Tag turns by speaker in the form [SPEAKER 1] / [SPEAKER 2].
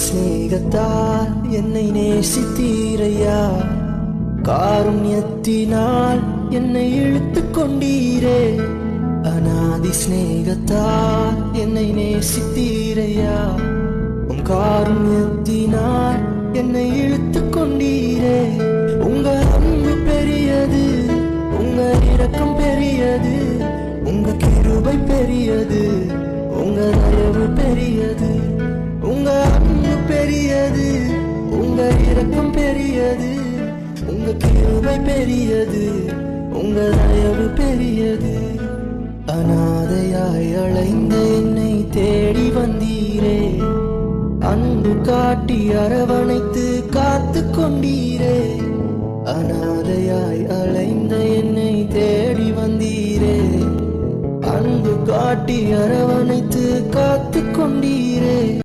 [SPEAKER 1] ஸ்நேகத்தால் என்னை நேசித்தீரையா, காருண்யத்தினால் என்னை இழுத்து கொண்டீரே. அநாதி ஸ்நேகத்தால் என்னை நேசித்தீரையா, உன் காருண்யத்தினால் என்னை இழுத்து கொண்டீரே. உங்க அன்பு பெரியது, உங்க இரக்கம் பெரியது, உங்க கிருபை பெரியது, உங்க தயவு பெரியது. உங்க அன்பு பெரியது, உங்க இரக்கம் பெரியது, உங்க கிருபை பெரியது, உங்க தயவு பெரியது. அநாதையாய் அலைந்த என்னை தேடி வந்தீரே, அன்பு காட்டி அரவணைத்து காத்து கொண்டீரே. அநாதையாய் அலைந்த என்னை தேடி வந்தீரே, அன்பு காட்டி அரவணைத்து காத்து கொண்டீரே.